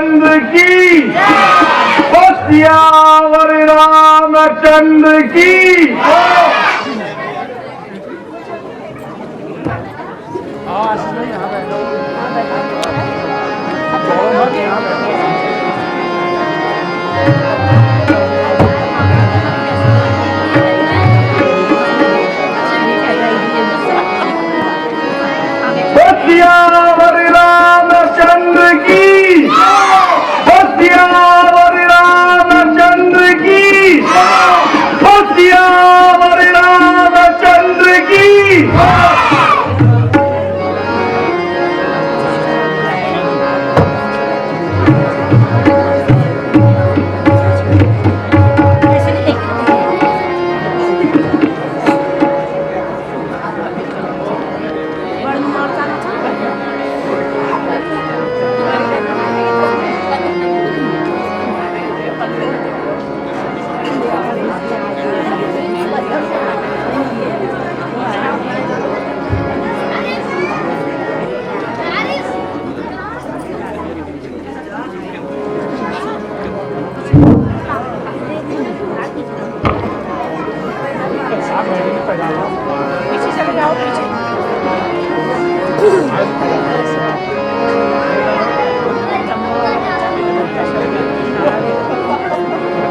रामचंद्र की, सियावर रामचंद्र की। सियावर रामचंद्र की, सियावर रामचंद्र की, सियावर रामचंद्र की।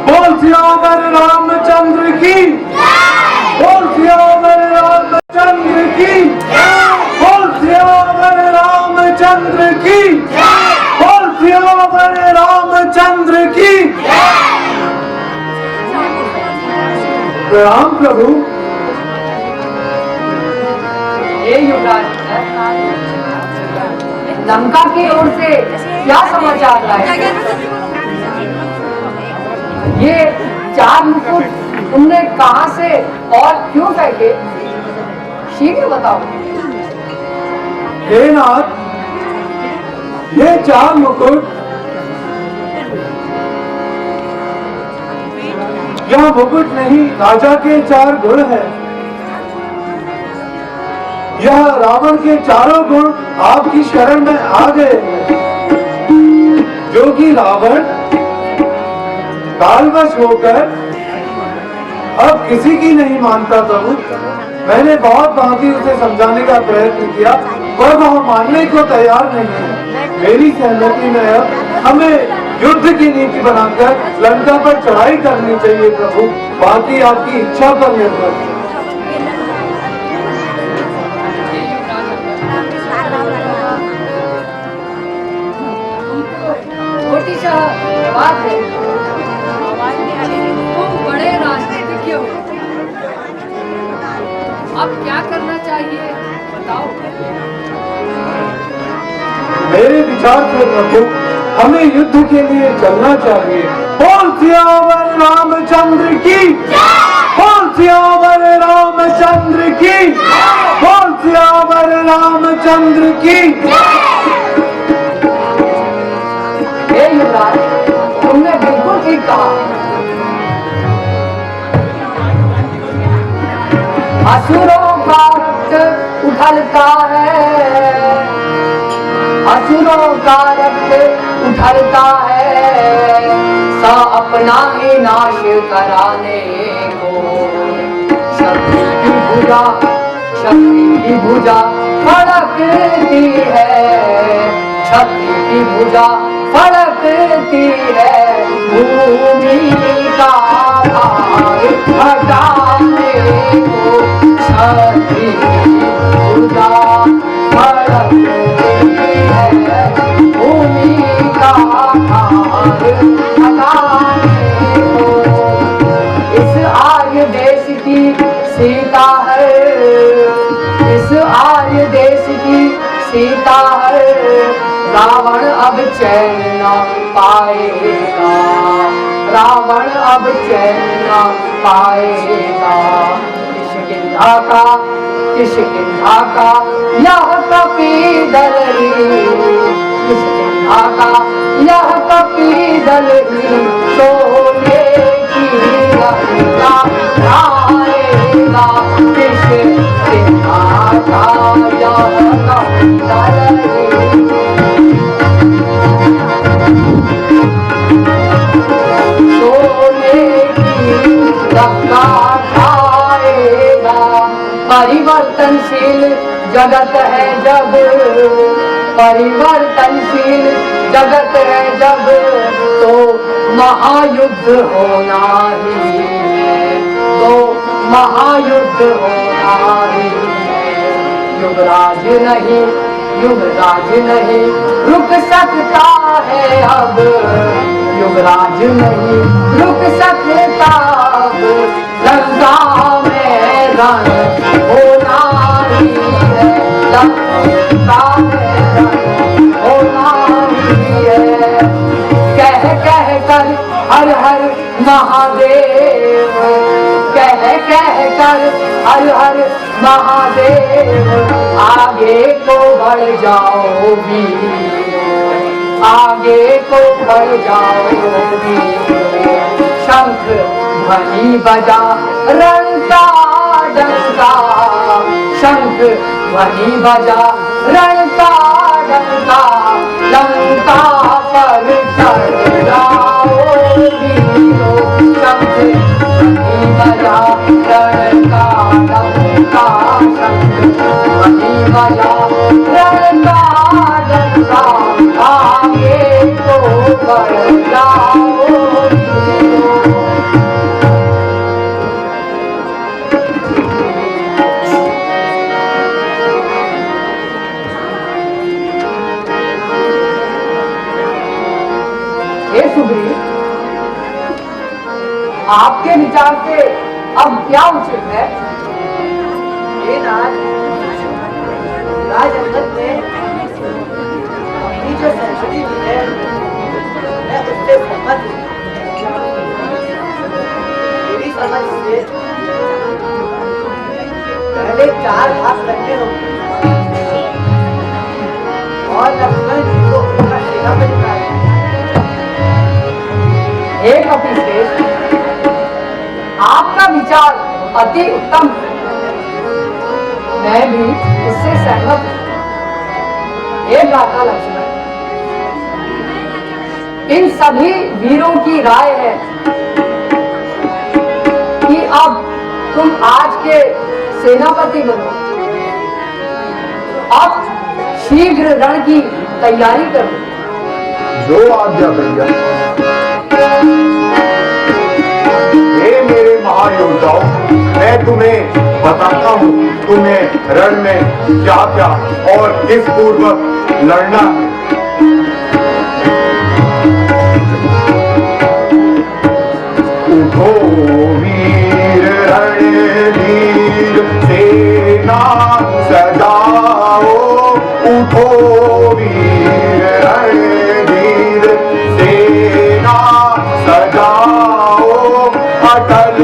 बोल सियावर रामचंद्र की, बोल सियावर रामचंद्र की, बोल सियावर रामचंद्र की, बोल सियावर रामचंद्र की। प्रणाम प्रभु। हे युवराज, लंका की ओर से क्या समाचार लाए? ये 4 मुकुट तुमने कहां से और क्यों फेंके? शीघ्र बताओ। हे नाथ, ये 4 मुकुट, यह मुकुट नहीं, राजा के 4 गुण है। यह रावण के 4 गुण आपकी शरण में आ गए, जो कि रावण कालवश होकर अब किसी की नहीं मानता प्रभु। मैंने बहुत भांति उसे समझाने का प्रयत्न किया, पर वह मानने को तैयार नहीं है। मेरी सहमति में अब हमें युद्ध की नीति बनाकर लंका पर चढ़ाई करनी चाहिए प्रभु। बाकी आपकी इच्छा पर निर्भर है। बात है, तुम बड़े राजनीतिज्ञ हो, अब क्या करना चाहिए बताओ। मेरे विचार से प्रभु, हमें युद्ध के लिए चलना चाहिए। बोल सियावर रामचंद्र की, बोल सियावर रामचंद्र की, बोल सियावर रामचंद्र की। हे युवराज, तुमने बिल्कुल ठीक कहा। असुरों का रक्त उछलता है, असुरों का रक्त उछलता है, सा अपना ही नाश कराने को। शक्ति की भुजा, शक्ति की भुजा फड़कती है, शक्ति की भुजा फड़कती है, भूमि का भार हटाने को। शक्ति की भुजा फड़कती है, भूमि का भार हटाने को। इस आर्य देश की सीता है, इस आर्य देश की सीता है, रावण अब चैन न पाएगा, रावण अब चैन न पाएगा। किष्किंधा का, किष्किंधा का यह कपीदल ही, किष्किंधा का यह कपीदल ही, सोने की लंका ढाएगा। किष्किंधा का यह कपीदल ही। जगत है जब परिवर्तनशील जगत है जब तो महायुद्ध होना ही है, तो महायुद्ध होना ही है। युवराज नहीं युवराज नहीं रुक सकता है अब, युवराज नहीं रुक सकता अब, लंका में रण होना ही है, लंका में रण होना ही है। कह कह कर हर हर महादेव, कह कह कर हर हर महादेव, आगे को बढ़ जाओ वीरों, आगे को बढ़ जाओ वीरों। शंख ध्वनि बजा रण का डंका, शंख ध्वनि बजा रण का डंका, लंका पर चढ़ जाओ वीरों। शंख ध्वनि बजा रण का डंका, शंख ध्वनि बजा रण का डंका, आगे को बढ़ जाओ वीरों। हे सुग्रीव, आपके विचार से अब क्या उचित है? ये राज अंगद ने अपनी जो संस्कृति दी है मैं उससे सहमत हूँ। मेरी समझ से पहले 4 भाग करने होंगे और लक्ष्मण जी को उनका सेनापति बनाया। एक कपिश्रेष्ठ, आपका विचार अति उत्तम है, मैं भी इससे सहमत हूँ। हे भ्राता लक्ष्मण, इन सभी वीरों की राय है कि अब तुम आज के सेनापति बनो, अब शीघ्र रण की तैयारी करो। जो आज्ञा भैया। हे मेरे महायोद्धाओं, मैं तुम्हें बताता हूँ तुम्हें रण में क्या क्या और किस पूर्वक लड़ना है। उठो वीर रणधीर सेना सजाओ, उठो वीर रणधीर सेना सजाओ, अटल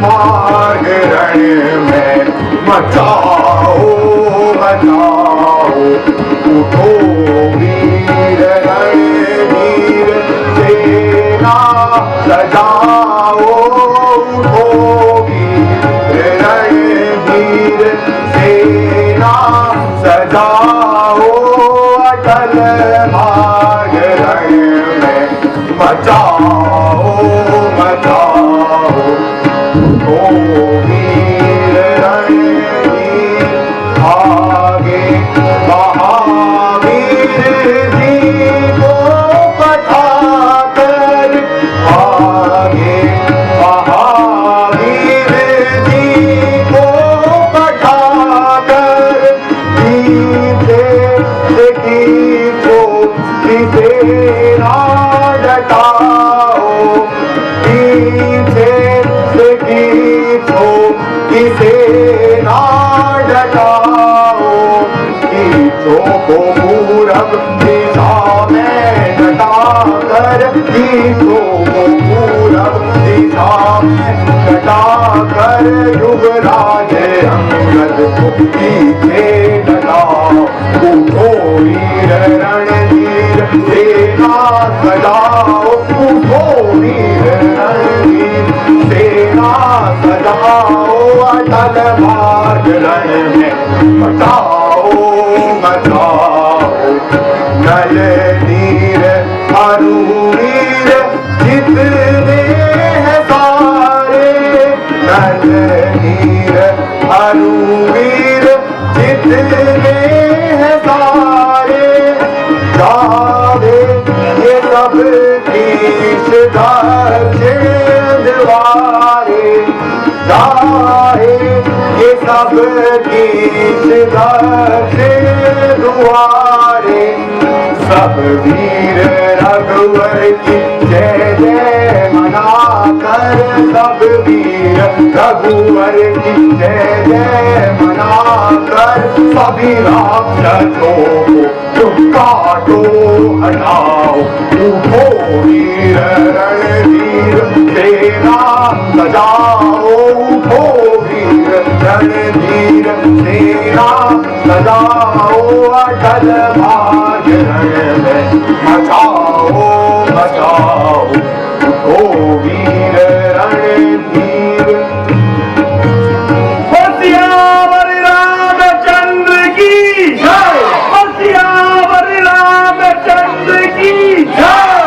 मार्ग रण में मचाओ मचाओ। उठो वीर रणधीर सेना सजाओ, उठो वीर रणधीर सेना सजाओ, अटल मार्ग रण में मचाओ मचाओ। उठो वीर रणधीर आगे महावीर जी को पठाकर, आगे महावीर जी को पठाकर, पीछे से सेना डटाओ, पीछे से सेना डटाओ। कीचों को पूरब दिशा में डटाकर, कीचों को पूरब दिशा में डटाकर, युवराज अंगद को पीछे डटाओ। उठो वीर रणधीर सेना सजाओ, उठो वीर रणधीर सेना सजाओ, अटल मार्ग रण में मचाओ मचाओ। नल नीर अरुवीर जितने हैं सारे, नल नीर अरुवीर जितने शीश धरते दुआरे सब वीर रघुवर की जय जय मना कर सब वीर रघुवर की जय जय मना कर सभी राक्षसों को तुम काटो हटाओ उठो वीर रणवीर सेना सजाओ उठो वीर रणवीर सेना सजाओ अटल भाग्य रण में बचाओ बचाओ उठो वीर रणवीर सियावर रामचंद्र की जय सियावर रामचंद्र की जय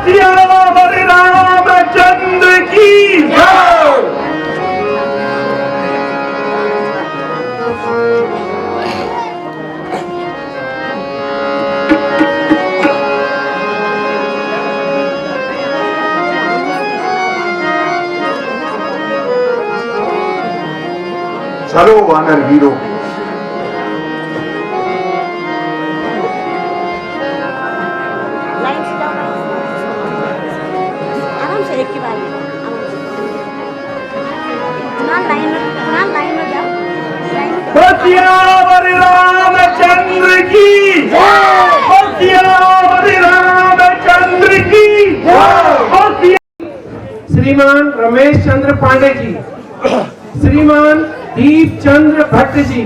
सियावर रामचंद्र की जय। चलो वानर वीरों लाइन से जाओ आराम से एक की बारी लाइन में जाओ सियावर रामचंद्र की सियावर रामचंद्र की। श्रीमान रमेश चंद्र पांडे जी, श्रीमान दीप चंद्र भट्ट जी,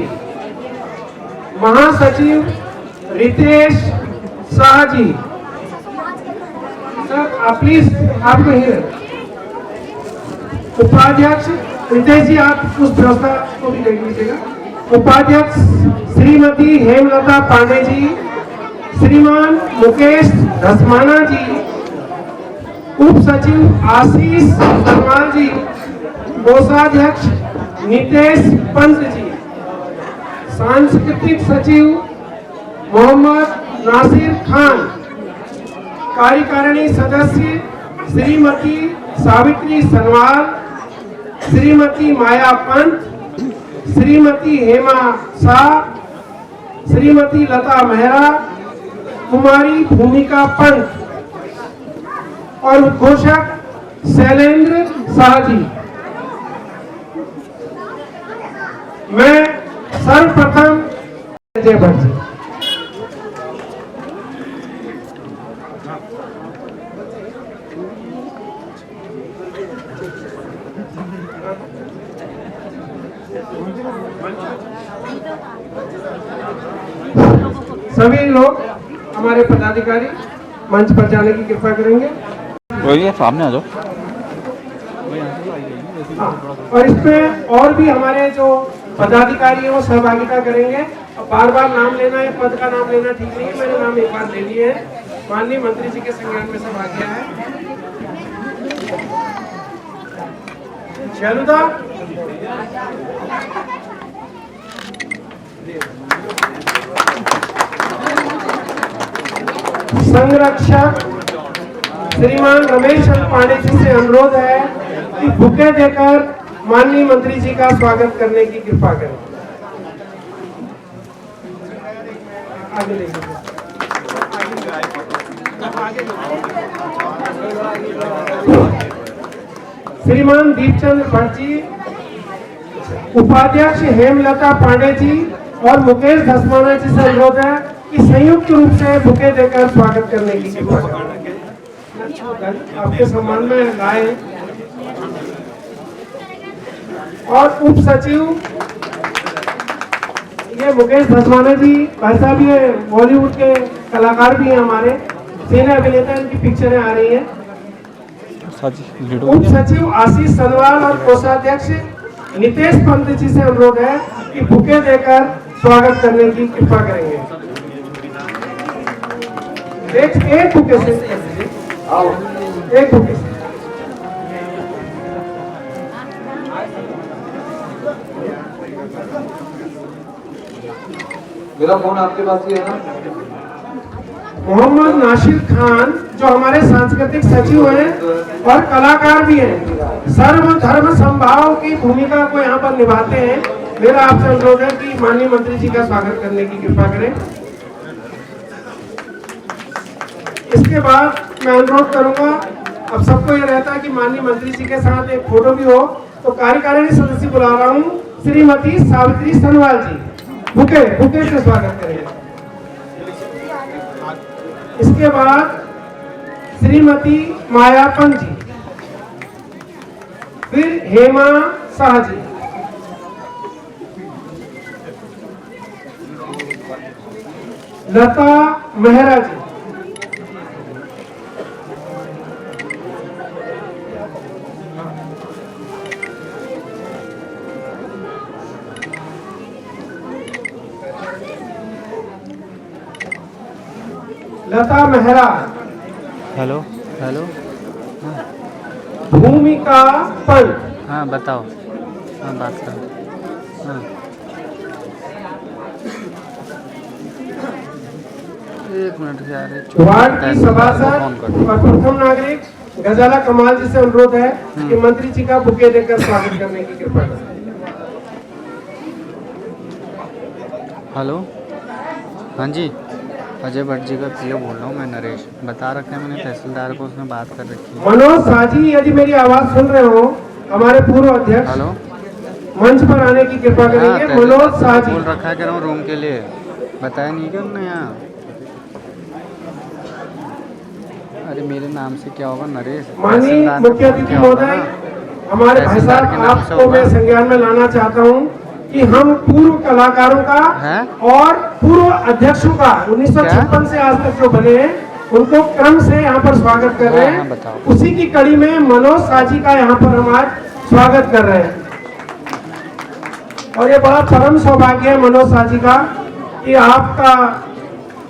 महासचिव रितेश शाह जी। सर आप प्लीज आपको ही उपाध्यक्ष रितेश जी आप उस व्यवस्था को भी देख लीजिएगा। उपाध्यक्ष श्रीमती हेमलता पांडे जी, श्रीमान मुकेश धसमाना जी, उप सचिव आशीष सरवाल जी, कोषाध्यक्ष नितेश पंत जी, सांस्कृतिक सचिव मोहम्मद नासिर खान, कार्यकारिणी सदस्य श्रीमती सावित्री सनवाल, श्रीमती माया पंत, श्रीमती हेमा शाह, श्रीमती लता मेहरा, कुमारी भूमिका पंत और उद्घोषक शैलेंद्र शाह जी। मैं सर्वप्रथम जय भट्ट जी। सभी लोग हमारे पदाधिकारी मंच पर जाने की कृपा करेंगे। सामने आ जाओ। और इसमें और भी हमारे जो पदाधिकारी है वो सहभागिता करेंगे। बार बार नाम लेना है, पद का नाम लेना ठीक नहीं है, मैंने नाम एक बार ले लिए है। माननीय मंत्री जी के संज्ञान में सब आ गया है। शैलुदा संरक्षक श्रीमान रमेश चंद्र पांडे जी से अनुरोध है कि बुके देकर माननीय मंत्री जी का स्वागत करने की कृपा करें। आगे ले लीजिए। श्रीमान दीपचंद्र भट्ट जी, उपाध्यक्ष हेमलता पांडे जी और मुकेश धसमाना जी से अनुरोध है कि संयुक्त रूप से बुके देकर स्वागत करने की कृपा करें। आपके सम्मान में लाए और उप सचिव ये मुकेश धसमाना जी भाई साहब, ये बॉलीवुड के कलाकार भी हैं, हमारे सिने अभिनेता, इनकी पिक्चरें आ रही हैं। उप सचिव आशीष सनवाल और कोषाध्यक्ष नितेश पंत जी से अनुरोध है कि बुके देकर स्वागत करने की कृपा करेंगे। एक बुके से आओ, एक बुके से। मेरा फोन आपके पास ही है ना? मोहम्मद नासिर खान जो हमारे सांस्कृतिक सचिव हैं और कलाकार भी हैं, सर्व धर्म समभाव की भूमिका को यहाँ पर निभाते हैं, मेरा आपसे अनुरोध है कि माननीय मंत्री जी का स्वागत करने की कृपा करें। इसके बाद मैं अनुरोध करूंगा, अब सबको ये रहता है कि माननीय मंत्री जी के साथ एक फोटो भी हो, तो कार्यकारिणी सदस्य बुला रहा हूँ श्रीमती सावित्री सनवाल जी, बुके से स्वागत करेंगे। इसके बाद श्रीमती मायापन जी, फिर हेमा शाह जी, लता मेहरा जी, लता मेहरा, हेलो हेलो। भूमिका पंत, हाँ बताओ। हाँ बात करो। हाँ एक मिनट से आ रहे। वार्ड की सभासद और प्रथम नागरिक गजाला कमाल जी से अनुरोध है कि मंत्री जी का बुके देकर स्वागत करने की कृपा करें। हेलो हाँ जी, अजय भट्ट जी का पीओ बोल रहा हूँ मैं, नरेश। बता रखा है मैंने तहसीलदार को, उसने बात कर रखी है। मनोज साजी, यदि मेरी आवाज सुन रहे हो, हमारे पूर्व अध्यक्ष हेलो मंच पर आने की कृपा करेंगे। मनोज साजी बोल रखा है, कह रहा हूँ रूम के लिए, बताया नहीं क्या उन्होंने यहाँ। अरे मेरे नाम से क्या होगा नरेश? माननीय मुख्य अतिथि महोदय, हमारे भाई साहब, आपको मैं संज्ञान में लाना चाहता हूँ कि हम पूर्व कलाकारों का है? और पूर्व अध्यक्षों का 1956 से आज तक जो बने हैं, उनको क्रम से यहाँ पर स्वागत कर रहे हाँ, हैं। बताओ। उसी की कड़ी में मनोज साजी का यहाँ पर हम आज स्वागत कर रहे हैं। और ये बड़ा परम सौभाग्य है मनोज साजी का कि आपका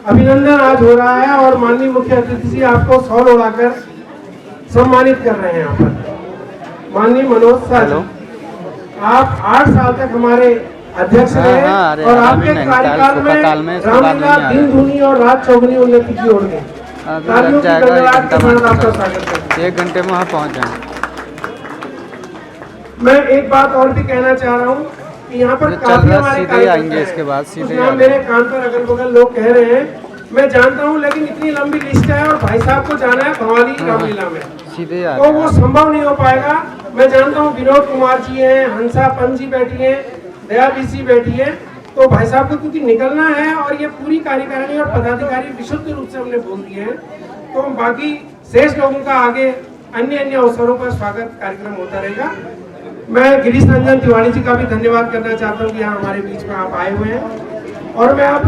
अभिनंदन आज हो रहा है और माननीय मुख्य अतिथि जी आपको शॉल उड़ाकर सम्मानित कर रहे हैं यहाँ पर। माननीय मनोज साजी, आप 8 साल तक हमारे अध्यक्ष रहे और आपके कार्यकाल में रामलीला दिन धुनी और रात चौगनी उन्नति की ओर गई। तालियों की गड़गड़ाहट के साथ आपका स्वागत करते हैं। 1 घंटे में वहाँ पहुँच जाए। मैं एक बात और भी कहना चाह रहा हूँ कि यहाँ पर काफी हमारे आएंगे, इसके बाद सीधे मेरे कान पर अगल बगल लोग कह रहे हैं, मैं जानता हूँ, लेकिन इतनी लंबी लिस्ट है और भाई साहब को जाना है भवानी रामलीला में, सीधे तो वो संभव नहीं हो पाएगा। मैं जानता हूँ विनोद कुमार जी हैं, हंसा पंत जी बैठी हैं, दया बीसी बैठी है, तो भाई साहब को क्योंकि निकलना है और ये पूरी कार्यकारिणी और पदाधिकारी विशुद्ध रूप से हमने बोल दिए हैं, तो बाकी शेष लोगों का आगे अन्य अवसरों पर स्वागत कार्यक्रम होता रहेगा। मैं गिरीश रंजन तिवारी जी का भी धन्यवाद करना चाहता हूँ कि यहाँ हमारे बीच में आप आए हुए हैं। और मैं अब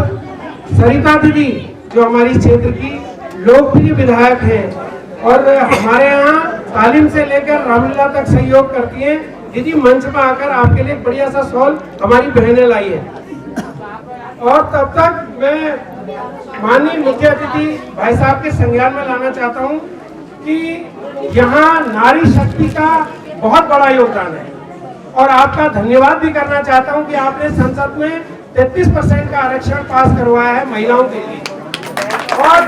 सरिता दीदी, जो हमारी क्षेत्र की लोकप्रिय विधायक हैं और हमारे यहाँ तालीम से लेकर रामलीला तक सहयोग करती हैं, दीदी मंच पर आकर आपके लिए बढ़िया सा शॉल हमारी बहनें लाई है। और तब तक मैं माननीय मुख्य अतिथि भाई साहब के संज्ञान में लाना चाहता हूँ कि यहाँ नारी शक्ति का बहुत बड़ा योगदान है और आपका धन्यवाद भी करना चाहता हूँ कि आपने संसद में 33% का आरक्षण पास करवाया है महिलाओं के लिए। और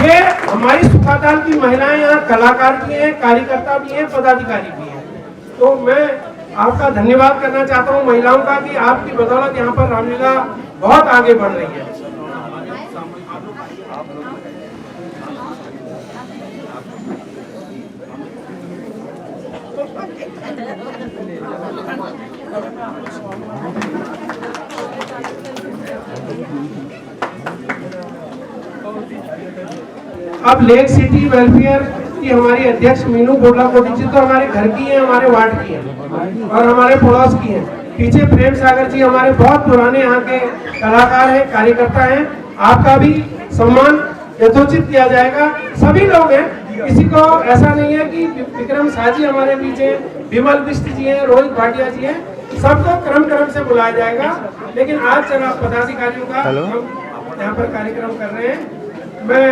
ये हमारी सुखाताल की महिलाएं यहाँ कलाकार भी हैं, कार्यकर्ता भी हैं, पदाधिकारी भी हैं। तो मैं आपका धन्यवाद करना चाहता हूँ महिलाओं का कि आपकी बदौलत यहाँ पर रामलीला बहुत आगे बढ़ रही है। अब लेक सिटी वेलफेयर की हमारी अध्यक्ष मीनू बोडला कोटी जी तो हमारे घर की है, हमारे वार्ड की है और हमारे पड़ोस की है। पीछे प्रेम सागर जी हमारे बहुत पुराने यहाँ के कलाकार हैं, कार्यकर्ता हैं। आपका भी सम्मान यथोचित किया जाएगा। सभी लोग हैं, किसी को ऐसा नहीं है कि विक्रम साजी हमारे बीच है, विमल बिष्ट जी हैं, रोहित भाटिया जी हैं, सबको क्रम से बुलाया जाएगा। लेकिन आज जरा पदाधिकारियों का हम यहाँ पर कार्यक्रम कर रहे हैं। मैं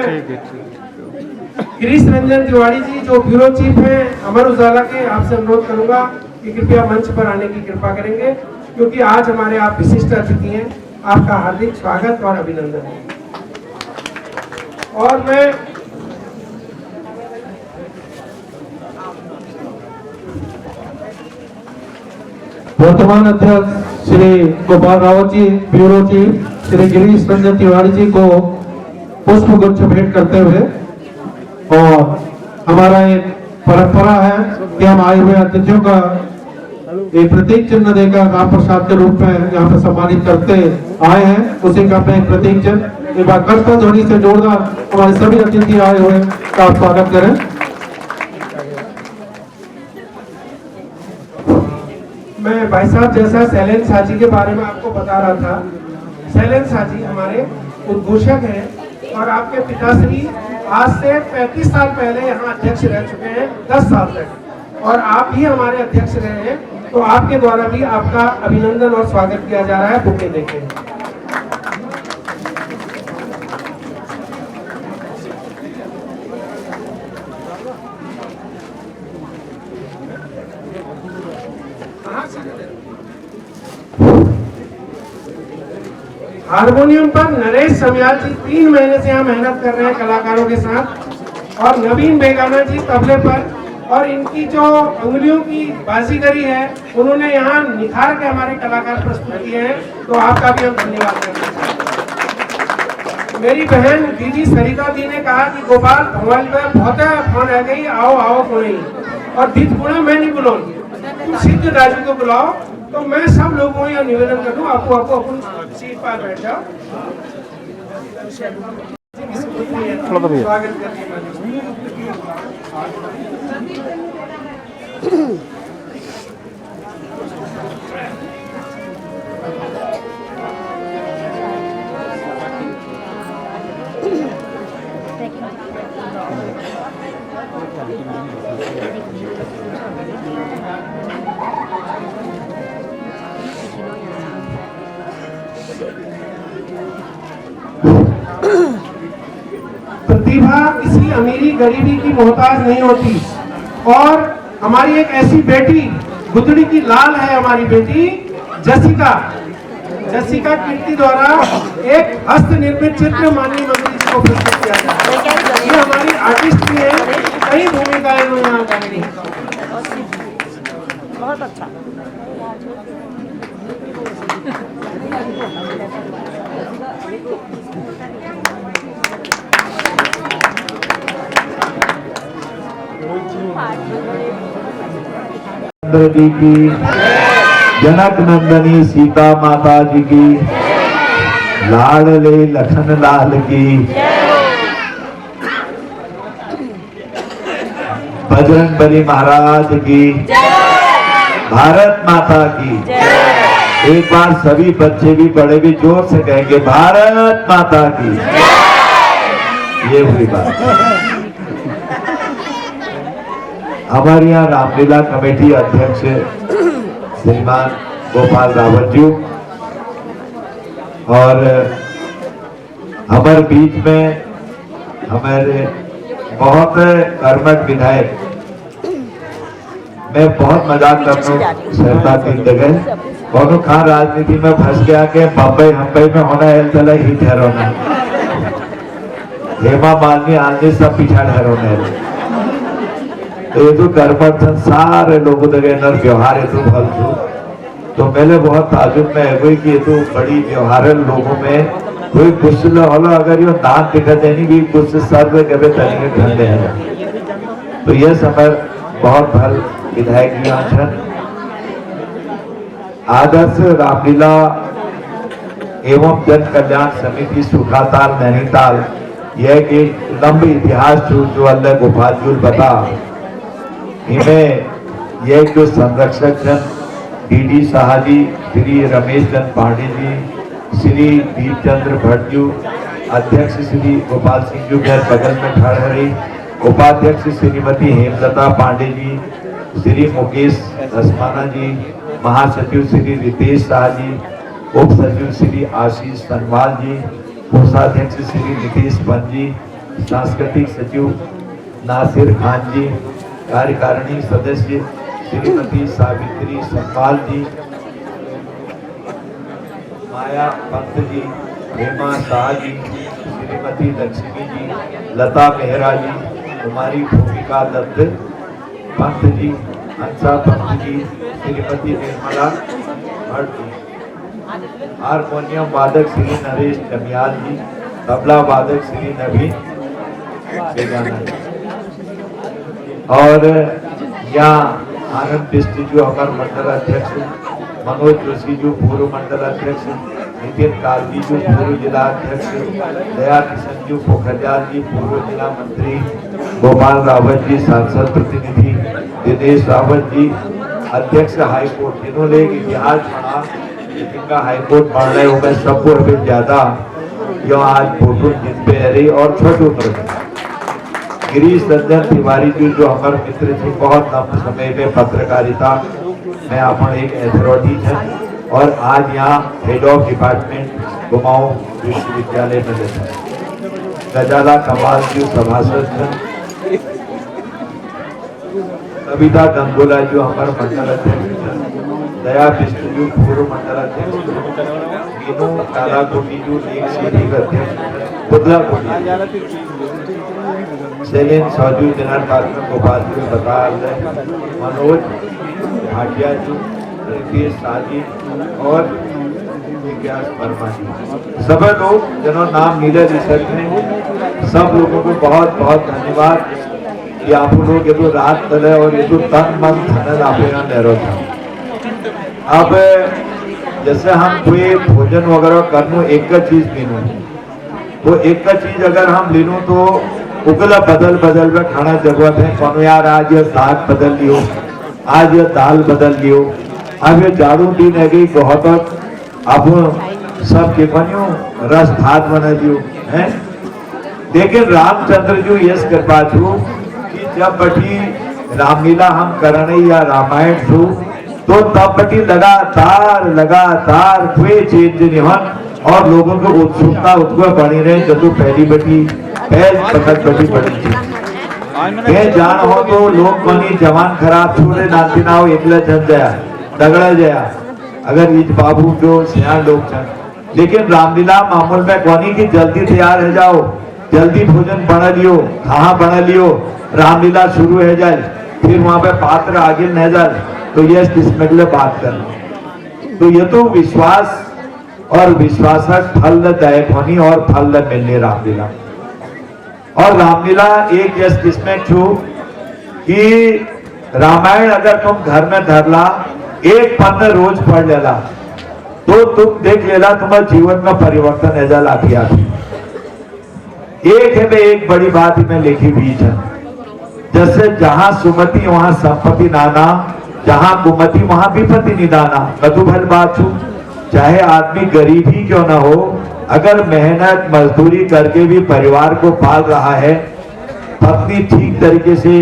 गिरीश रंजन तिवारी जी जो ब्यूरो चीफ हैं अमर उजाला के, आपसे अनुरोध करूंगा कि कृपया मंच पर आने की कृपा करेंगे, क्योंकि आज हमारे आप विशिष्ट अतिथि हैं। आपका हार्दिक स्वागत और अभिनंदन है। और मैं वर्तमान अध्यक्ष श्री गोपाल रावत जी, ब्यूरो चीफ श्री गिरीश रंजन तिवारी जी को पुष्प गुच्छ भेंट करते हुए, और हमारा एक परंपरा है कि हम आए हुए अतिथियों का एक प्रतीक चिन्ह देकर राम प्रसाद के रूप में यहाँ पर सम्मानित करते आए हैं, उसी का अपने एक प्रतीक चिन्ह एक बार गणतंत्र ध्वनि से जोरदार हमारे सभी अतिथि आए हुए का आप स्वागत करें। मैं भाई साहब जैसा शैलेंद्र साजी के बारे में आपको बता रहा था, शैलेंद्र साजी हमारे उद्घोषक हैं और आपके पिताश्री आज से 35 साल पहले यहाँ अध्यक्ष रह चुके हैं, 10 साल तक, और आप ही हमारे अध्यक्ष रहे हैं, तो आपके द्वारा भी आपका अभिनंदन और स्वागत किया जा रहा है। बुके देखें। हारमोनियम पर नरेश समयाल जी 3 महीने से यहाँ मेहनत कर रहे हैं कलाकारों के साथ, और नवीन बेगाना जी तबले पर, और इनकी जो उंगलियों की बाजीगरी है उन्होंने यहाँ निखार के हमारे कलाकार प्रस्तुत किए हैं, तो आपका भी हम धन्यवाद करते हैं। मेरी बहन दीदी सरिता दी ने कहा कि गोपाल भगवान पे बहुत फोन आ गई, आओ आओ कोई, और दीद गुणा मैं नहीं बुलाऊंगी, तुम सिद्ध राजू को बुलाओ। तो मैं सब लोगों को यह निवेदन कर दूं, आपको अपन सीट पर बैठ जाओ। स्वागत प्रतिभा किसी अमीरी गरीबी की मोहताज नहीं होती, और हमारी एक ऐसी बेटी गुदड़ी की लाल है, हमारी बेटी जसिका कीर्ति द्वारा एक हस्त निर्मित चित्र माननीय मंत्री जी को प्रस्तुत किया जाए। ये हमारी आर्टिस्ट भी है, कई भूमिकाएं यहाँ गाने। बहुत अच्छा। जी की, जनक नंदनी सीता माता जी की, लाडले लखन लाल की, बजरंगबली महाराज की, भारत माता की। एक बार सभी बच्चे भी बड़े भी जोर से कहेंगे भारत माता की। ये हुई बात। हमारे यहाँ रामलीला कमेटी अध्यक्ष श्रीमान गोपाल रावत जी, और हमारे बीच में हमारे बहुत कर्मठ विधायक, मैं बहुत मजाक करता हूँ सरदा की जगह, कौन खा राजनीति में फंस गया के बम्बई में होना है, चला ही ठहरोना, हेमा मालिनी आदमी सब पीछा ठहरोना है। ये तो कर्मठ सारे लोगों नर व्यवहार है तो भल थू, तो मैंने बहुत ताजुब में हुई कि ये तो बड़ी व्यवहार लोगों में कोई गुस्सा होला, अगर ये दांत दिखा देनी भी गुस्से सर्व कभी तरीके ठंडे हैं। तो ये समय बहुत भल विधायक आदर्श रामलीला एवं जन कल्याण समिति सुखाताल नैनीताल, यह कि लंबी इतिहास जो अल्लाह गोपाल जी बता, इनमें यह जो संरक्षक जन डी शाह जी, श्री रमेश चंद्र पांडे जी, श्री दीपचंद्र भट्ट जी, अध्यक्ष श्री गोपाल सिंह जी के बगल में खड़े रही, उपाध्यक्ष श्रीमती हेमलता पांडे जी, श्री मुकेश रसमाना जी, महासचिव श्री रितेश शाह जी, उप सचिव श्री आशीष सनवाल जी, कोषाध्यक्ष श्री नीतीश पंत जी, सांस्कृतिक सचिव नासिर खान जी, कार्यकारिणी सदस्य श्रीमती सावित्री सनवाल जी, माया पंत जी, हेमा शाह जी, श्रीमती लक्ष्मी जी, लता मेहरा जी, कुमारी भूमिका दत्त पंत जी, हंसा भक्ति जी श्रीमती निर्मला भट्ट जी, हारमोनियम वादक श्री नरेश जमियाल जी, तबला वादक श्री नवीन बेगाना जी, और यहाँ आनंद बिष्ट जो हमारे मंडल अध्यक्ष, मनोज जोशी जो पूर्व मंडल अध्यक्ष, नितिन कालजी जो पूर्व जिला अध्यक्ष, दया किशन जी पोखरियाल जी पूर्व जिला मंत्री, गोपाल रावत जी सांसद प्रतिनिधि, दिनेश रावत जी अध्यक्ष हाईकोर्ट, जिन्होंने इतिहास पढ़ा, जिनका हाईकोर्ट पढ़ रहे हो, मैं सबको अभी ज्यादा जो आज फोटो जिन पे रही, और छोटे उम्र में गिरीश रंजन तिवारी जी जो हमारे मित्र थे, बहुत लंबे समय में पत्रकारिता में अपन एक अथॉरिटी है, और आज यहाँ हेड ऑफ डिपार्टमेंट कुमाऊं विश्वविद्यालय में रहते हैं। गजाला कमाल जी सभासद हैं, कविता गंगोला जो हमारे मंडल अध्यक्ष हैं, दया विष्णु जो पूर्व मंडल अध्यक्ष, मीनू कालाकोटी जो एक सीधी अध्यक्ष, बुधला कोटी, शैलेन साजू जनरल पार्टनर गोपाल जी बता रहे, मनोज भाटिया जी, रितेश शादी और विकास वर्मा जी, सब लोग जिन्होंने नाम नीले रिसर्च में, सब लोगों को बहुत बहुत धन्यवाद कि आप लोग ये तो रात तले और ये तो तन मन धन आप नहरो था। अब जैसे हम कोई भोजन वगैरह करनो एक का चीज लेनो, तो एक का चीज अगर हम लेनो तो उगला बदल बदल में खाना जरूरत है। कौन यार आज ये साग बदल लियो, आज ये दाल बदल लियो, अब ये झाड़ू दिन है गई बहुत, अब सब के बनियो रस भात बना दियो है। लेकिन रामचंद्र जी यस कृपा छू कि जब बटी रामलीला हम करने या रामायण छू, तो तब बटी लगातार कोई चेंज नहीं हो, और लोगों को उत्सुकता उत्सुक बनी रहे। जब तो पहली बटी बटी बड़ी थी, ये जान हो तो लोग बनी जवान खराब छोड़े नाती ना हो, एकला जन जाया दगड़ा जाया, अगर इस बाबू जो सियान लोग छन। लेकिन रामलीला मामूल में कोनी की जल्दी तैयार हो जाओ, जल्दी भोजन बना लियो, कहाँ बना लियो, रामलीला शुरू हो जाए, फिर वहां पे पात्र आगे न जाए, तो ये किस्म के लिए बात करना। तो ये तो विश्वास और विश्वासक फलदायक होनी और फल मिलने रामलीला। और रामलीला एक यस किस्में छू कि रामायण अगर तुम घर में धरला, एक पन्ना रोज पढ़ लेला, तो तुम देख लेला तुम्हारे जीवन में परिवर्तन ऐसा लाफिया। एक है में एक बड़ी बात में लिखी बीच है, जैसे जहां सुमति वहां संपत्ति नाना, जहां कुमति वहां विपत्ति निदाना। कदू भल बात छू, चाहे आदमी गरीब ही क्यों ना हो, अगर मेहनत मजदूरी करके भी परिवार को पाल रहा है, पत्नी ठीक तरीके से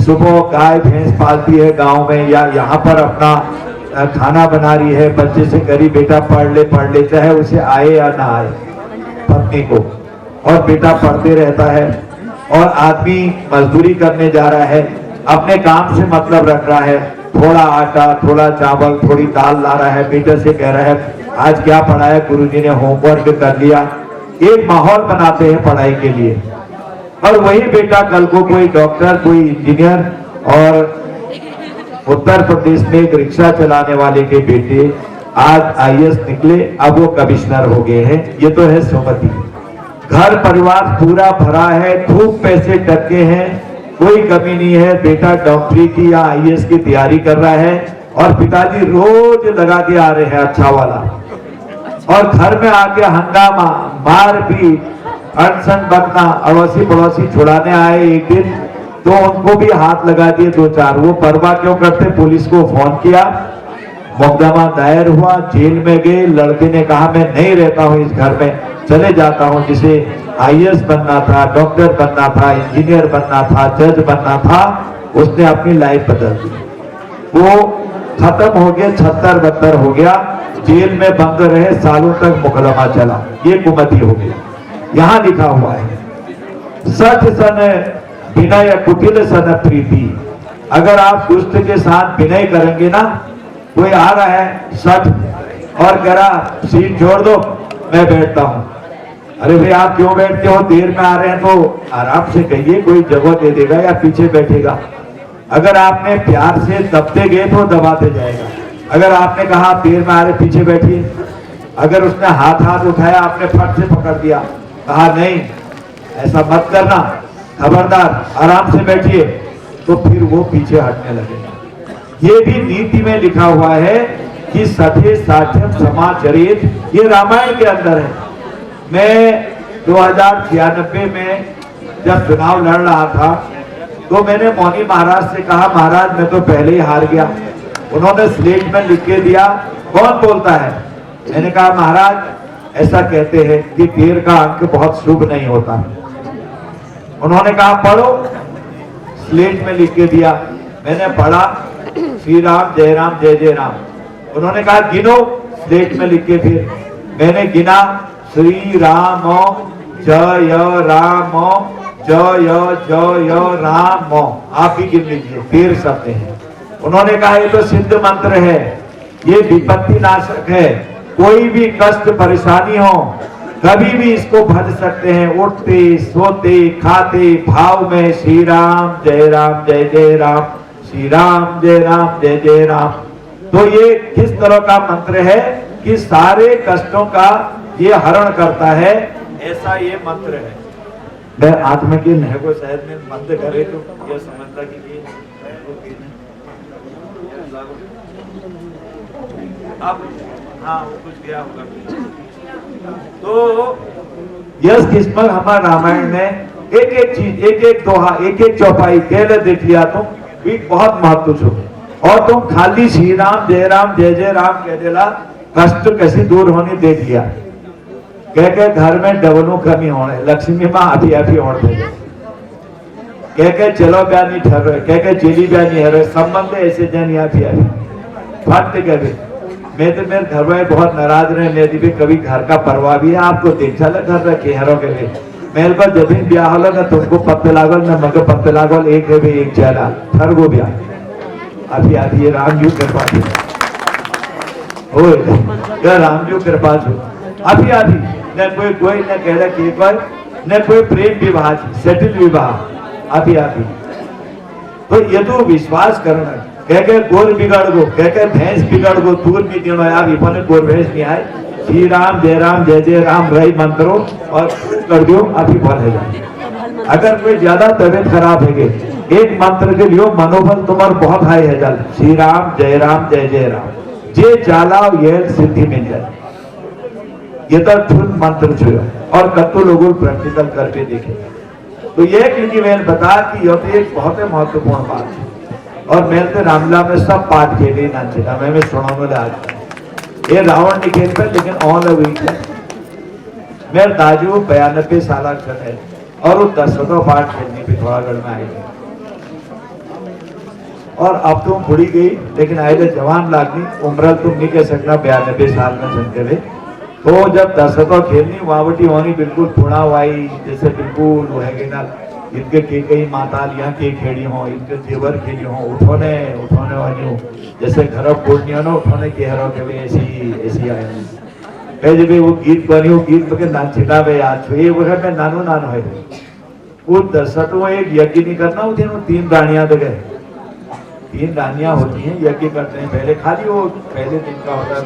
सुबह गाय भैंस पालती है गांव में, या यहाँ पर अपना खाना बना रही है, बच्चे से करी बेटा पढ़ ले चाहे उसे आए या ना आए पत्नी को, और बेटा पढ़ते रहता है, और आदमी मजदूरी करने जा रहा है, अपने काम से मतलब रख रहा है, थोड़ा आटा थोड़ा चावल थोड़ी दाल ला रहा है, बेटे से कह रहा है आज क्या पढ़ाया गुरुजी ने, होमवर्क कर लिया। एक माहौल बनाते हैं पढ़ाई के लिए, और वही बेटा कल को कोई डॉक्टर कोई इंजीनियर, और उत्तर प्रदेश में एक रिक्शा चलाने वाले के बेटे आज IAS निकले, अब वो कमिश्नर हो गए हैं। ये तो है सुमति। घर परिवार पूरा भरा है, खूब पैसे टके हैं, कोई कमी नहीं है। बेटा डॉक्टरी की या IAS की तैयारी कर रहा है, और पिताजी रोज लगा के आ रहे हैं अच्छा वाला, और घर में आके हंगामा मार भी अनशन बकना, अड़ोसी पड़ोसी छुड़ाने आए एक दिन, तो उनको भी हाथ लगा दिए 2-4। वो परवाह क्यों करते, पुलिस को फोन किया, मुकदमा दायर हुआ, जेल में गए। लड़के ने कहा मैं नहीं रहता हूँ इस घर में, चले जाता हूँ। जिसे IAS बनना था, डॉक्टर बनना था, इंजीनियर बनना था, जज बनना था, उसने अपनी लाइफ बदल दी। वो खत्म हो गया, 76-72 हो गया, जेल में बंद रहे, सालों तक मुकदमा चला। ये कुमति हो गया। यहाँ लिखा हुआ है सच सन विनय कुटिल सन प्रीति। अगर आप दुष्ट के साथ विनय करेंगे ना, कोई आ रहा है सच और कह रहा सीट छोड़ दो मैं बैठता हूँ, अरे भाई आप क्यों बैठते हो, देर में आ रहे हैं तो आराम से कहिए, कोई जगह दे देगा या पीछे बैठेगा। अगर आपने प्यार से दबते गए तो दबाते जाएगा। अगर आपने कहा पैर में आ रहे पीछे बैठिए, अगर उसने हाथ उठाया आपने फट से पकड़ दिया, कहा नहीं ऐसा मत करना, खबरदार आराम से बैठिए, तो फिर वो पीछे हटने लगेगा। ये भी नीति में लिखा हुआ है कि सठे साठ्यम समाचरित, ये रामायण के अंदर है। मैं 2096 में जब चुनाव लड़ रहा था तो मैंने मौनी महाराज से कहा, महाराज मैं तो पहले ही हार गया। उन्होंने स्लेट में लिख के दिया, कौन बोलता है? मैंने कहा महाराज ऐसा कहते हैं कि 13 का अंक बहुत शुभ नहीं होता। उन्होंने कहा पढ़ो, स्लेट में लिख के दिया, मैंने पढ़ा, श्री राम जय राम। उन्होंने कहा गिनो, स्लेट में लिख के फिर मैंने गिना, श्री राम जय राम जय राम। आप भी गिन लीजिए, 13 शब्द हैं। उन्होंने कहा ये तो सिद्ध मंत्र है, ये विपत्ति नाशक है, कोई भी कष्ट परेशानी हो कभी भी इसको भज सकते हैं, उठते सोते खाते भाव में श्री राम जय राम, श्री राम जय राम। तो ये किस तरह का मंत्र है कि सारे कष्टों का ये हरण करता है, ऐसा ये मंत्र है। मैं आत्मा के नह को शायद में बंद करे तो यह समझता कि ये अब हाँ वो कुछ गया होगा। तो यह किस्मत हमारे रामायण में एक एक चीज, एक एक दोहा, एक एक चौपाई केवल देख लिया तुम भी बहुत महत्व छो, और तुम खाली श्री राम जय राम कह देला, कष्ट कैसी दूर होनी देख लिया। कह के घर में डबलों कमी होने, लक्ष्मी माँ अभी होने थे, कह के चलो ब्याह नहीं ठहर, कह के चेली ब्याह नहीं हर, संबंध ऐसे जन यहाँ भी फट गए। मैं तो मेरे घर में बहुत नाराज रहे, मेरी भी कभी घर का परवाह भी है, आपको देखा लग घर रखे हरों के लिए मेरे पर जब भी ब्याह होला ना तुमको पत्ते लागल ना मगर पत्ते लागल, एक है भी एक चला हर गो ब्याह अभी ये रामजू कृपा हो रामजू कृपा छो अभी न कोई न कह रहा कि कोई न कोई प्रेम विवाह सेटल विवाह अभी तो ये तो विश्वास करना कह के गोर बिगड़ गो, कह के भैंस बिगड़ गो, दूर भी दिनों यार इपने गोर भैंस नहीं आए, श्री राम जय राम रही मंत्रो और कर दो अभी फल है जाए। अगर कोई ज्यादा तबियत खराब है एक मंत्र के लियो मनोबल तुम्हारा बहुत हाई है जल, श्री राम जय राम जे जाला ये सिद्धि मिल जाए। ये तो धुन मंत्र छो और कत्तो लोगों प्रैक्टिकल करके देखे तो ये क्योंकि मैंने बता कि यह तो एक बहुत ही महत्वपूर्ण बात है। और मैं तो रामला में सब पाठ खेले ना चला मैं सुनाऊंगा आज ये रावण नहीं खेल पे लेकिन ऑन वीक है। मेरे दाजू 92 साल है और वो 10 पाठ खेलने पे थोड़ा गढ़ में आई और अब तुम बुढ़ी गई लेकिन आए जवान लागनी उम्र तुम नहीं कह सकना 92 साल में चलते हुए। तो जब 10 खेलनी वावटी होनी बिल्कुल पुणा वाई जैसे बिल्कुल वो है ना इनके के कई मातालियां के खेड़ी हो इनके जेवर खेली हो उठोने वाली हो जैसे घर पूर्णिया नो उठोने के हरो के भी ऐसी आए कह जब वो गीत बनी वो गीत के नाच छिटा वे याद छो ये वक्त में नानो है वो 10 एक यज्ञ नहीं करना वो दिन 3 रानियां दे गए 3 रानियां होती हैं यज्ञ करते हैं पहले खाली वो पहले दिन का होता है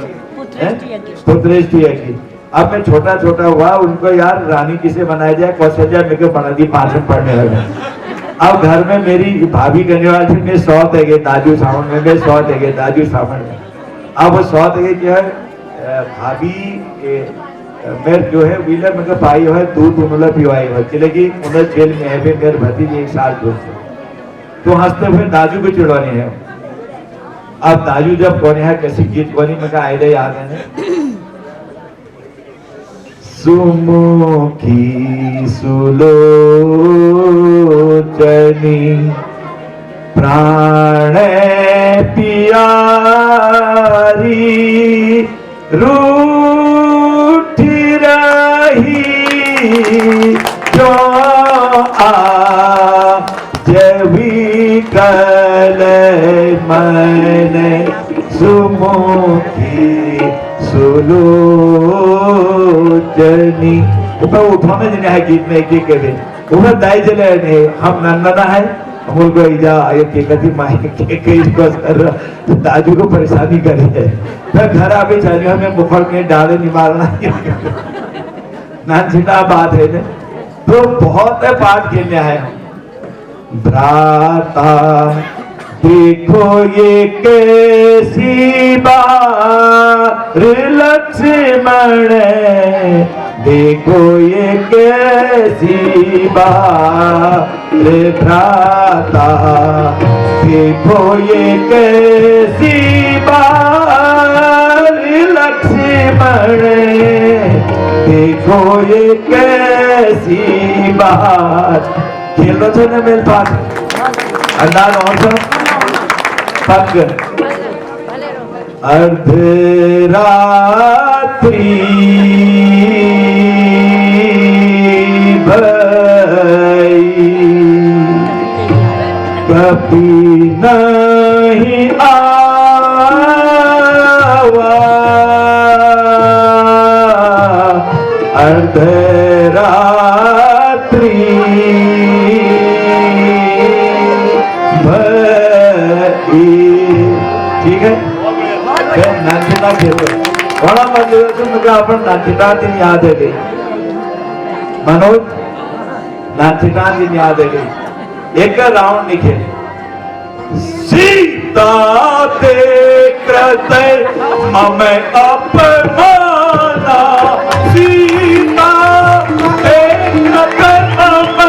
पुत्रेष्टि यज्ञ। अब मैं छोटा हुआ उनको यार रानी किसे बनाया जाए कौशल्या मेरे बना दी 5 में पढ़ने लगे। अब घर में मेरी भाभी कहने वाली मैं 100 देगे दाजू सावन में मैं 100 देगे दाजू सावन में। अब 100 देगे क्या है भाभी मेरे जो है व्हीलर में पाई है दूध उन्होंने पिवाई है चलेगी उन्हें जेल में है मेरे भतीजे 1 साल दूर से तो हंसते हुए दाजू को चिड़वानी है। अब दाजू जब कोने है कैसी गीत बनी मैं आए दे याद है सुमुखी सुलोचनी प्राण पियारी रूठी रही जो जभी कल मैंने सुमुखी सुलोचनी ऊपर उठोने जने है गीत में एक के दिन ऊपर दाई जले ने हम नन्ना है अमूल को ईजा ये के कथी माई के इसको कर तो दाजू को परेशानी करे है मैं घर आके चाहिए हमें मुखर के डाले नहीं मारना नानचिता बात है ने तो बहुत है पाठ खेलने आए हम भ्राता देखो ये कैसी बात लक्ष्मण देखो ये कैसी बात भ्राता देखो ये कैसी बात लक्ष्मण देखो ये कैसी बात खेलो छे ने मेल पाठ अंदाज और सब पग अर्धरात्रि भई कभी नहीं आवा अर्धरात्रि ठीक है नाचिता खेलो बड़ा मजा अपन नाचिता दिन याद है गई मनोज नाचिता दिन याद है गई एक राउंड लिखे सीता ते कृते मम अपमाना सीता ते कृते मम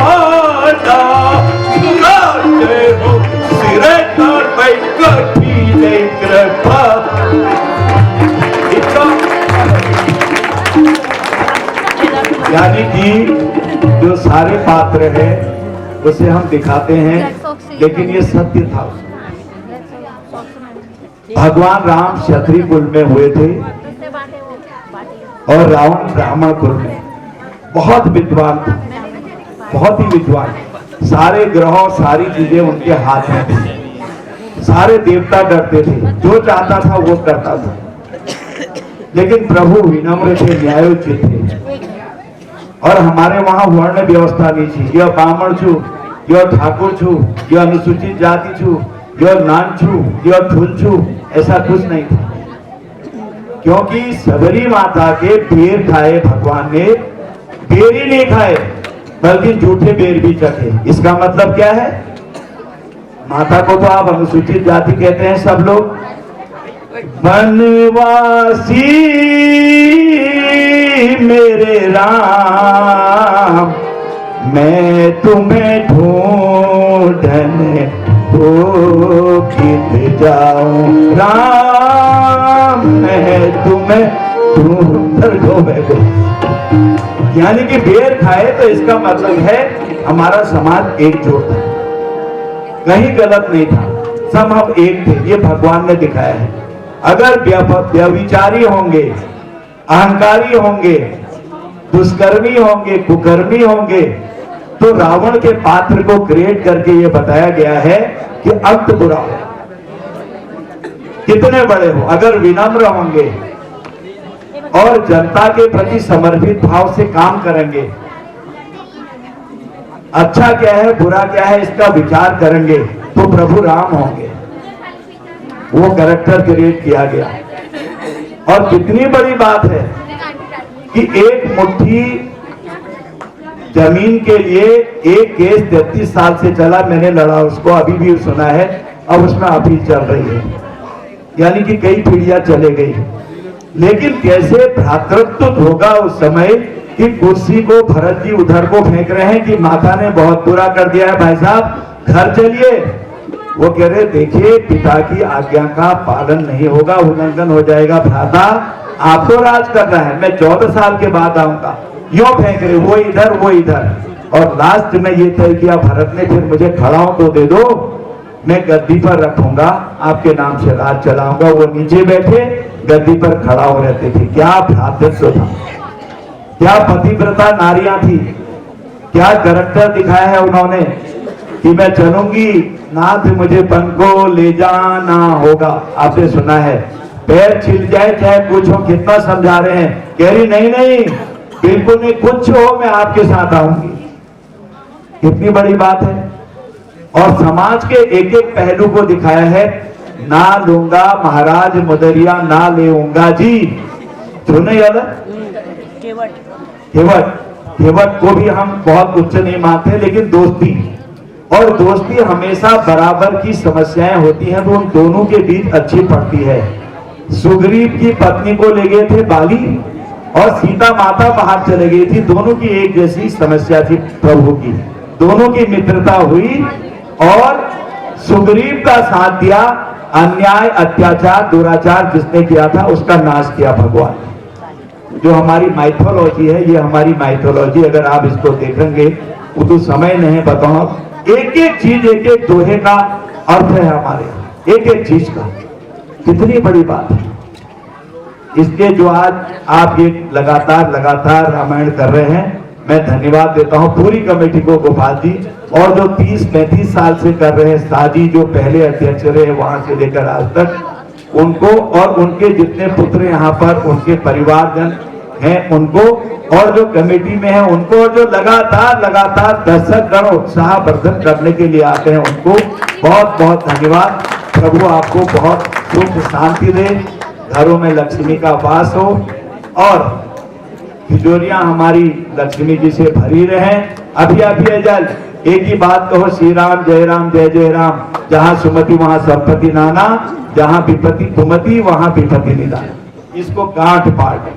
अपमाना सुनाते हो सिरे तर पे कठिन कृपा यानी कि जो सारे पात्र हैं उसे हम दिखाते हैं लेकिन ये सत्य था भगवान राम क्षत्रिय कुल में हुए थे और रावण ब्राह्मण कुल में बहुत विद्वान थे बहुत ही विद्वान सारे ग्रहों सारी चीजें उनके हाथ में थी सारे देवता डरते थे जो चाहता था वो करता था लेकिन प्रभु विनम्र थे न्यायोचित थे और हमारे वहां वर्ण व्यवस्था नहीं थी यह ब्राह्मण छू यह ठाकुर छू यह अनुसूचित जाति छू यह नान छू यह ठुल छू ऐसा कुछ नहीं था क्योंकि सबरी माता के बेर खाए भगवान ने बेर ही नहीं खाए बल्कि झूठे बेर भी चखे इसका मतलब क्या है माता को तो आप अनुसूचित जाति कहते हैं सब लोग वनवासी मेरे राम मैं तुम्हें ढूंढने तो कित जाऊं राम मैं तुम्हें ढूंढ यानी कि बेर खाए तो इसका मतलब है हमारा समाज एकजुट था कहीं गलत नहीं था सब हम एक थे ये भगवान ने दिखाया है अगर व्यभिचारी होंगे अहंकारी होंगे दुष्कर्मी होंगे कुकर्मी होंगे तो रावण के पात्र को क्रिएट करके ये बताया गया है कि अंत बुरा हो कितने बड़े हो अगर विनम्र होंगे और जनता के प्रति समर्पित भाव से काम करेंगे अच्छा क्या है बुरा क्या है इसका विचार करेंगे तो प्रभु राम होंगे वो कैरेक्टर क्रिएट किया गया और कितनी बड़ी बात है कि एक मुट्ठी जमीन के लिए एक केस 33 साल से चला मैंने लड़ा उसको अभी भी सुना है अब उसमें अपील चल रही है यानी कि कई पीढ़ियां चले गई लेकिन कैसे भ्रातृत्व होगा उस समय कि कुर्सी को भरत जी उधर को फेंक रहे हैं कि माता ने बहुत बुरा कर दिया है भाई साहब घर चलिए वो कह रहे देखिए पिता की आज्ञा का पालन नहीं होगा उल्लंघन हो जाएगा भ्राता आपको राज करना है मैं 14 साल के बाद आऊंगा यो फेंक रहे वो इधर और लास्ट में ये तय किया भरत ने फिर मुझे खड़ा हो तो दे दो मैं गद्दी पर रखूंगा आपके नाम से राज चलाऊंगा वो नीचे बैठे गद्दी पर खड़ा हो रहते थे क्या भ्रातृत्व था क्या पतिव्रता नारियां थी क्या कैरेक्टर दिखाया है उन्होंने कि मैं चलूंगी नाथ मुझे पन को ले जाना होगा आपने सुना है पैर छिल जाए चाहे कुछ हो कितना समझा रहे हैं कह रही नहीं बिल्कुल नहीं कुछ हो मैं आपके साथ आऊंगी कितनी बड़ी बात है। और समाज के एक एक पहलू को दिखाया है। ना लूंगा महाराज मुदरिया ना लेऊंगा जी, जो नहीं अलग केवट को भी हम बहुत उच्च नहीं मानते, लेकिन दोस्ती और दोस्ती हमेशा बराबर की समस्याएं होती हैं तो उन दोनों के बीच अच्छी पड़ती है। सुग्रीव की पत्नी को ले गए थे बाली और सीता माता बाहर चले गई थी, दोनों की एक जैसी समस्या थी प्रभु की, दोनों की मित्रता हुई और सुग्रीव का साथ दिया। अन्याय अत्याचार दुराचार जिसने किया था उसका नाश किया भगवान। जो हमारी माइथोलॉजी है, ये हमारी माइथोलॉजी अगर आप इसको देखेंगे वो तो समय नहीं बताओ, एक एक चीज एक एक दोहे का अर्थ है हमारे, एक एक चीज का। कितनी बड़ी बात है। इसलिए जो आज आप ये लगातार रामायण कर रहे हैं, मैं धन्यवाद देता हूं पूरी कमेटी को, गोपाल जी, और जो 30-35 साल से कर रहे हैं साजी, जो पहले अध्यक्ष रहे वहां से लेकर आज तक, उनको और उनके जितने पुत्र यहाँ पर उनके परिवारजन हैं उनको, और जो कमेटी में है उनको, और जो लगातार दर्शक गण उत्साह वर्धन करने के लिए आते हैं उनको बहुत बहुत धन्यवाद। प्रभु आपको बहुत सुख शांति दे, घरों में लक्ष्मी का वास हो और तिजोरियां हमारी लक्ष्मी जी से भरी रहे। अभी जल एक ही बात कहो, श्री राम जय जय राम, जहां सुमति वहां संपत्ति नाना, जहां विपत्ति कुमति वहां विपत्ति निदान। इसको गांठ पाठ,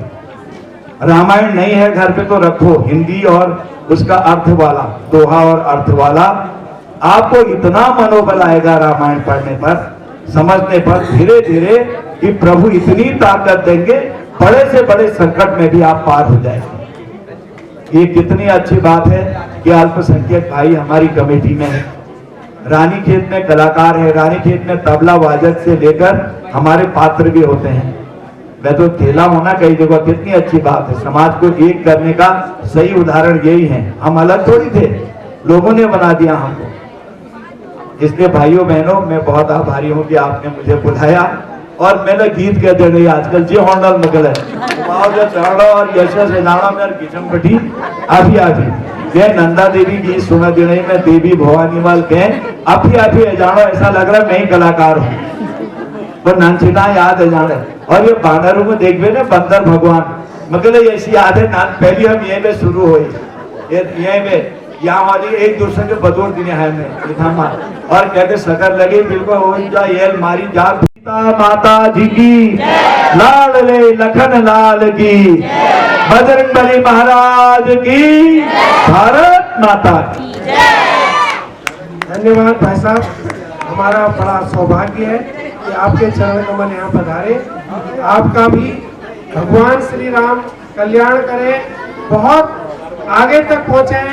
रामायण नहीं है घर पे तो रखो, हिंदी और उसका अर्थ वाला, दोहा और अर्थ वाला, आपको इतना मनोबल आएगा रामायण पढ़ने पर, समझने पर, धीरे धीरे कि प्रभु इतनी ताकत देंगे, बड़े से बड़े संकट में भी आप पार हो जाएंगे। ये कितनी अच्छी बात है कि अल्पसंख्यक भाई हमारी कमेटी में है। रानीखेत में कलाकार है, रानीखेत में तबला वादक से लेकर हमारे पात्र भी होते हैं। मैं तो अकेला होना कई जगह, कितनी अच्छी बात है। समाज को एक करने का सही उदाहरण यही है। हम अलग थोड़ी थे, लोगों ने बना दिया हमको। इसलिए भाइयों बहनों, मैं बहुत आभारी हूँ कि आपने मुझे बुलाया और मैंने गीत कहते रही आजकल जी होंडल निकले और यशस किचन बटी अभी ये नंदा देवी गीत सुना देने में देवी भवानी वाल के अभी जानो, ऐसा लग रहा है मैं ही कलाकार हूँ, वो नंचिना याद है जाने। और ये बानरों को देख ना बंदर भगवान, मतलब ऐसी याद है नान पहली हम यहीं पे शुरू हुई, यहीं पे यहाँ वाली एक दूसरे के बदौर दिन है में और कहते शकर लगे बिल्कुल मारी जा माता जी की, लाल ले लखन लाल की, बजरंगबली महाराज की, भारत माता की। धन्यवाद भाई साहब, हमारा बड़ा सौभाग्य है कि आपके चरण कमल यहाँ पधारे। आपका भी भगवान श्री राम कल्याण करे, बहुत आगे तक पहुँचे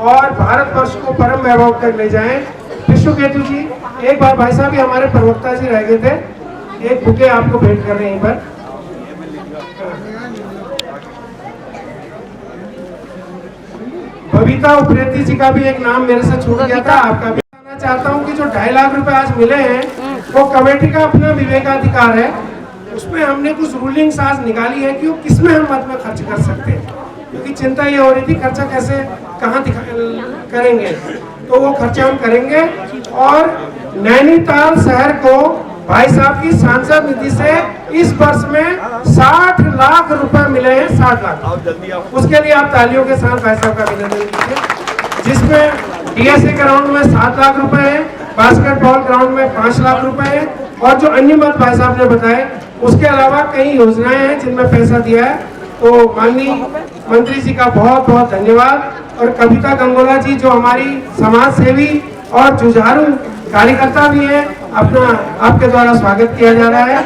और भारतवर्ष को परम वैभव तक ले जाएं। विश्वकेतु जी, एक बार भाई साहब हमारे प्रवक्ता जी रह गए थे, एक बुके आपको भेंट कर रहे हैं यहीं पर। बबीता उप्रेती जी का भी एक नाम मेरे से छूट गया था, आपका भी बताना चाहता हूँ कि जो 2.5 लाख रुपए आज मिले हैं वो कमेटी का अपना विवेकाधिकार है। उसमें हमने कुछ रूलिंग्स आज निकाली है कि वो किसमें हम मत में खर्च कर सकते हैं, क्योंकि चिंता ये हो रही थी खर्चा कैसे कहाँ करेंगे, तो वो खर्चा हम करेंगे। और नैनीताल शहर को भाई साहब की सांसद निधि से इस वर्ष में 60 लाख रुपए मिले हैं, 60 लाख। उसके लिए आप तालियों के साथ भाई साहब का अभिनंदन कीजिए। जिसमें डीएसए ग्राउंड में 7 लाख रुपए है, बास्केटबॉल ग्राउंड में 5 लाख रुपए है, और जो अन्य मत भाई साहब ने बताए उसके अलावा कई योजनाएं हैं जिनमें पैसा दिया है। तो माननीय मंत्री जी का बहुत बहुत धन्यवाद। और कविता गंगोला जी जो हमारी समाज सेवी और जुझारू कार्यकर्ता भी है, अपना आपके द्वारा स्वागत किया जा रहा है।